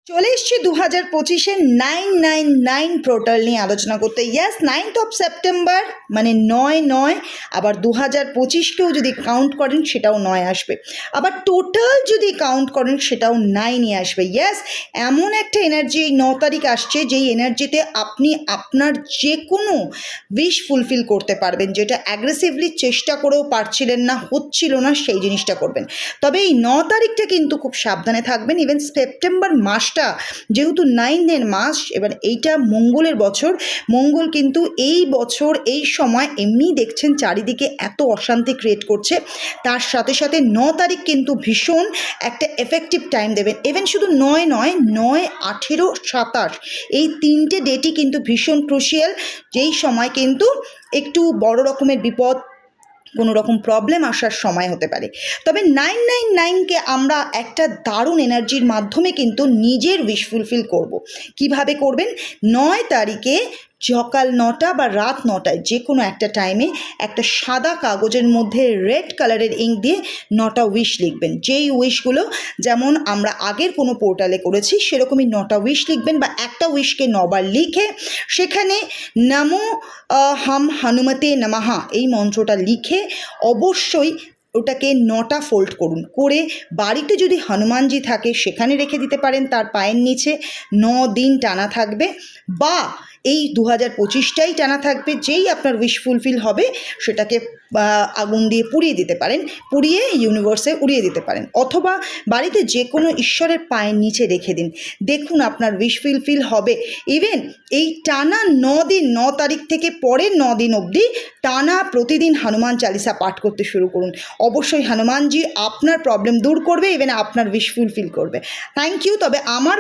চলে এসছি 2025-এ 999 পোর্টাল নিয়ে আলোচনা করতে। ইয়াস, 9th সেপ্টেম্বর মানে 9 আবার 2025কেও যদি কাউন্ট করেন সেটাও 9 আসবে, আবার টোটাল যদি কাউন্ট করেন সেটাও 9ই আসবে। ইয়াস, এমন একটা এনার্জি এই 9 তারিখ আসছে যেই এনার্জিতে আপনি আপনার যে কোনো উইশ ফুলফিল করতে পারবেন, যেটা অ্যাগ্রেসিভলি চেষ্টা করেও পারছিলেন না, হচ্ছিল না, সেই জিনিসটা করবেন। তবে এই 9 তারিখটা কিন্তু খুব সাবধানে থাকবেন। ইভেন সেপ্টেম্বর মাসটা যেহেতু 9-এর মাস, এবার এইটা মঙ্গলের বছর, মঙ্গল কিন্তু এই বছর এই সময় এমনি দেখছেন চারিদিকে এত অশান্তি ক্রিয়েট করছে, তার সাথে সাথে 9 তারিখ কিন্তু ভীষণ একটা এফেক্টিভ টাইম দেবেন। ইভেন শুধু 9 নয়, 9, 18, 27 এই 3টে ডেটই কিন্তু ভীষণ ক্রুশিয়াল, যেই সময় কিন্তু একটু বড় রকমের বিপদ, কোনো রকম প্রবলেম আসার সময় হতে পারে। তবে 999কে আমরা একটা দারুণ এনার্জির মাধ্যমে কিন্তু নিজের উইশ ফুলফিল করব। কিভাবে করবেন? 9 তারিখে সকাল 9টা বা রাত 9টায় যে কোনো একটা টাইমে একটা সাদা কাগজের মধ্যে রেড কালারের ইঙ্ক দিয়ে 9টা উইশ লিখবেন। যেই উইশগুলো যেমন আমরা আগের কোনো পোর্টালে করেছি সেরকমই 9টা উইশ লিখবেন, বা একটা উইশকে 9বার লিখে সেখানে নমো হাম হনুমতে নমঃ এই মন্ত্রটা লিখে অবশ্যই ওটাকে 9টা ফোল্ড করুন। করে বাড়িতে যদি হনুমানজি থাকে সেখানে রেখে দিতে পারেন, তার পায়ের নিচে 9 দিন টানা থাকবে, বা এই 2025টাই টানা থাকবে। যেই আপনার উইশ ফুলফিল হবে সেটাকে আগুন দিয়ে পুড়িয়ে দিতে পারেন, পুড়িয়ে ইউনিভার্সে উড়িয়ে দিতে পারেন, অথবা বাড়িতে যে কোনো ঈশ্বরের পায়ের নিচে রেখে দিন। দেখুন আপনার উইশ ফুলফিল হবে। ইভেন এই টানা 9 দিন, 9 তারিখ থেকে পরের 9 দিন অবধি টানা প্রতিদিন হনুমান চালিসা পাঠ করতে শুরু করুন। অবশ্যই হনুমানজি আপনার প্রবলেম দূর করবে, ইভেন আপনার উইশ ফুলফিল করবে। Thank you. তবে আমার